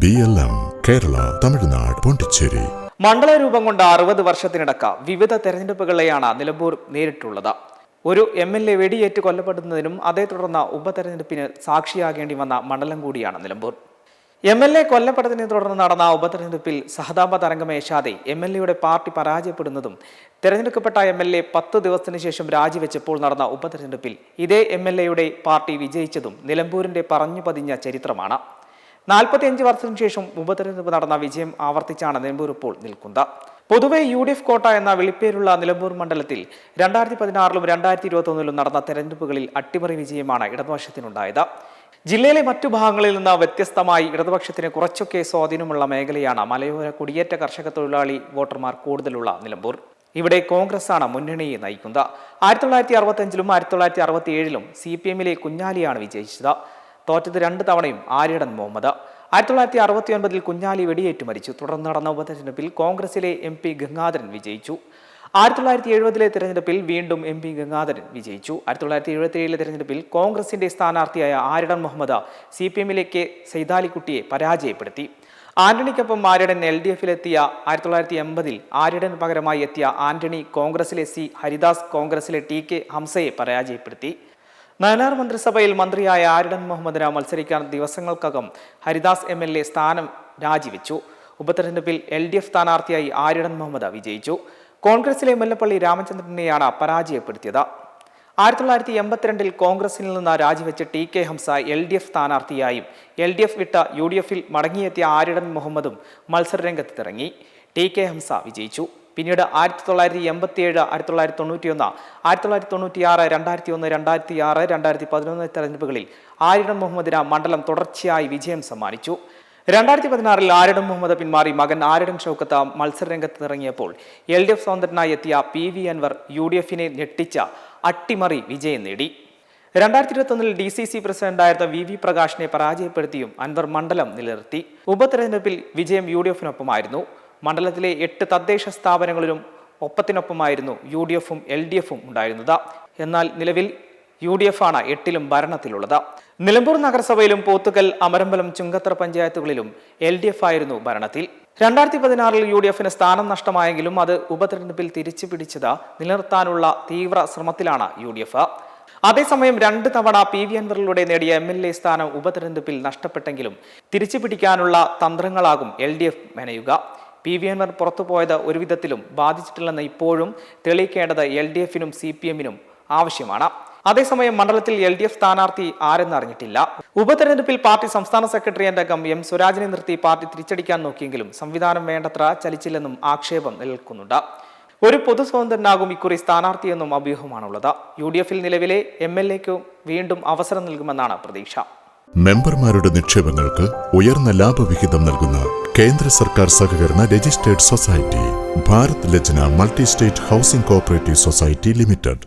BLM Kerala, Tamil Nadu, Pondicherry. മണ്ഡല രൂപം കൊണ്ട് 60 വർഷത്തിനിടക്ക് വിവിധ തെരഞ്ഞെടുപ്പുകളെയാണ് നിലമ്പൂർ നേരിട്ടുള്ളത്. ഒരു MLA വെടിയേറ്റ് കൊല്ലപ്പെടുന്നതിനും അതേ തുടർന്ന് ഉപതെരഞ്ഞെടുപ്പിന് സാക്ഷിയാകേണ്ടി വന്ന മണ്ഡലം കൂടിയാണ് നിലമ്പൂർ. MLA കൊല്ലപ്പെട്ടതിനെ തുടർന്ന് നടന്ന ഉപതെരഞ്ഞെടുപ്പിൽ സഹതാപ തരംഗമേശാതെ MLAയുടെ പാർട്ടി പരാജയപ്പെടുന്നതും തെരഞ്ഞെടുക്കപ്പെട്ട MLA 10 ദിവസത്തിന് ശേഷം രാജിവെച്ചപ്പോൾ നടന്ന ഉപതെരഞ്ഞെടുപ്പിൽ ഇതേ MLAയുടെ പാർട്ടി വിജയിച്ചതും നിലമ്പൂരിന്റെ പറഞ്ഞു പതിഞ്ഞ ചരിത്രമാണ്. 45 വർഷത്തിനു ശേഷം ഉപതെരഞ്ഞെടുപ്പ് നടന്ന വിജയം ആവർത്തിച്ചാണ് നിലമ്പൂർ ഇപ്പോൾ നിൽക്കുന്നത്. പൊതുവെ UDF കോട്ട എന്ന വിളിപ്പേരുള്ള നിലമ്പൂർ മണ്ഡലത്തിൽ 2016-ലും 2021-ലും നടന്ന തെരഞ്ഞെടുപ്പുകളിൽ അട്ടിമറി വിജയമാണ് ഇടതുപക്ഷത്തിനുണ്ടായത്. ജില്ലയിലെ മറ്റു ഭാഗങ്ങളിൽ നിന്ന് വ്യത്യസ്തമായി ഇടതുപക്ഷത്തിന് കുറച്ചൊക്കെ സ്വാധീനമുള്ള മേഖലയാണ് മലയോര കുടിയേറ്റ കർഷക തൊഴിലാളി വോട്ടർമാർ കൂടുതലുള്ള നിലമ്പൂർ. ഇവിടെ കോൺഗ്രസ് ആണ് മുന്നണിയെ നയിക്കുന്നത്. 1965-ലും 1967-ലും CPM-ലെ കുഞ്ഞാലിയാണ് വിജയിച്ചത്. തോറ്റത് 2 തവണയും ആര്യടൻ മുഹമ്മദ്. 1969-ൽ കുഞ്ഞാലി വെടിയേറ്റു മരിച്ചു. തുടർന്ന് നടന്ന ഉപതെരഞ്ഞെടുപ്പിൽ കോൺഗ്രസിലെ MP ഗംഗാധരൻ വിജയിച്ചു. 1970-ലെ തെരഞ്ഞെടുപ്പിൽ വീണ്ടും MP ഗംഗാധരൻ വിജയിച്ചു. 1977-ലെ തെരഞ്ഞെടുപ്പിൽ കോൺഗ്രസിന്റെ സ്ഥാനാർത്ഥിയായ ആര്യടൻ മുഹമ്മദ് CPM-ലെ K സൈതാലിക്കുട്ടിയെ പരാജയപ്പെടുത്തി. ആന്റണിക്കൊപ്പം ആര്യടൻ LDF-ലെത്തിയ 1980-ൽ ആര്യടന് പകരമായി എത്തിയ ആന്റണി കോൺഗ്രസിലെ C ഹരിദാസ് കോൺഗ്രസിലെ TK ഹംസയെ പരാജയപ്പെടുത്തി. നയനാർ മന്ത്രിസഭയിൽ മന്ത്രിയായ ആര്യടൻ മുഹമ്മദിന് മത്സരിക്കാൻ ദിവസങ്ങൾക്കകം ഹരിദാസ് MLA സ്ഥാനം രാജിവെച്ചു. ഉപതെരഞ്ഞെടുപ്പിൽ LDF സ്ഥാനാർത്ഥിയായി ആര്യടൻ മുഹമ്മദ് വിജയിച്ചു. കോൺഗ്രസിലെ മുല്ലപ്പള്ളി രാമചന്ദ്രനെയാണ് പരാജയപ്പെടുത്തിയത്. 1982-ൽ കോൺഗ്രസിൽ നിന്ന് രാജിവെച്ച TK ഹംസ LDF സ്ഥാനാർത്ഥിയായും LDF വിട്ട UDF-ൽ മടങ്ങിയെത്തിയ ആര്യടൻ മുഹമ്മദും മത്സരരംഗത്തിറങ്ങി. TK ഹംസ വിജയിച്ചു. പിന്നീട് 1987, 1991, 1996, 2001, 2006, 2011 തെരഞ്ഞെടുപ്പുകളിൽ ആര്യടൻ മുഹമ്മദിന് മണ്ഡലം തുടർച്ചയായി വിജയം സമ്മാനിച്ചു. 2016-ൽ ആര്യടൻ മുഹമ്മദ് പിന്മാറി മകൻ ആര്യടൻ ഷൗക്കത്ത് മത്സരരംഗത്തിറങ്ങിയപ്പോൾ LDF സ്വതന്ത്രനായി എത്തിയ PV അൻവർ UDF-നെ ഞെട്ടിച്ച അട്ടിമറി വിജയം നേടി. 2021-ൽ DCC പ്രസിഡന്റായിരുന്ന VV പ്രകാശിനെ പരാജയപ്പെടുത്തിയും അൻവർ മണ്ഡലം നിലനിർത്തി. ഉപതെരഞ്ഞെടുപ്പിൽ വിജയം UDF-നൊപ്പമായിരുന്നു. മണ്ഡലത്തിലെ 8 തദ്ദേശ സ്ഥാപനങ്ങളിലും ഒപ്പത്തിനൊപ്പമായിരുന്നു UDF-ഉം LDF-ഉം ഉണ്ടായിരുന്നത്. എന്നാൽ നിലവിൽ UDF ആണ് 8-ലും ഭരണത്തിലുള്ളത്. നിലമ്പൂർ നഗരസഭയിലും പോത്തുകൽ, അമരമ്പലം, ചുങ്കത്തറ പഞ്ചായത്തുകളിലും LDF ആയിരുന്നു ഭരണത്തിൽ. 2016-ൽ UDF-ന് സ്ഥാനം നഷ്ടമായെങ്കിലും അത് ഉപതെരഞ്ഞെടുപ്പിൽ തിരിച്ചു പിടിച്ചത് നിലനിർത്താനുള്ള തീവ്ര ശ്രമത്തിലാണ് UDF. അതേസമയം 2 തവണ PV അൻവറിലൂടെ നേടിയ MLA സ്ഥാനം ഉപതെരഞ്ഞെടുപ്പിൽ നഷ്ടപ്പെട്ടെങ്കിലും തിരിച്ചു പിടിക്കാനുള്ള തന്ത്രങ്ങളാകും LDF മെനയുക. PV അൻവർ പുറത്തുപോയത് ഒരു വിധത്തിലും ബാധിച്ചിട്ടില്ലെന്ന് ഇപ്പോഴും തെളിയിക്കേണ്ടത് LDF-നും CPM-നും ആവശ്യമാണ്. അതേസമയം മണ്ഡലത്തിൽ LDF സ്ഥാനാർത്ഥി ആരെന്നറിഞ്ഞിട്ടില്ല. ഉപതെരഞ്ഞെടുപ്പിൽ പാർട്ടി സംസ്ഥാന സെക്രട്ടറി അംഗം M സ്വരാജിനെ നിർത്തി പാർട്ടി തിരിച്ചടിക്കാൻ നോക്കിയെങ്കിലും സംവിധാനം വേണ്ടത്ര ചലിച്ചില്ലെന്നും ആക്ഷേപം നിലനിൽക്കുന്നുണ്ട്. ഒരു പൊതു സ്വതന്ത്രനാകും ഇക്കുറി സ്ഥാനാർത്ഥിയെന്നും അഭ്യൂഹമാണുള്ളത്. UDF-ൽ നിലവിലെ MLA-ക്ക് വീണ്ടും അവസരം നൽകുമെന്നാണ് പ്രതീക്ഷ. മെമ്പർമാരുടെ നിക്ഷേപങ്ങൾക്ക് ഉയർന്ന ലാഭവിഹിതം നൽകുന്ന കേന്ദ്ര സർക്കാർ സഹകരണ registered society Bharat Lajna multi state housing cooperative society limited.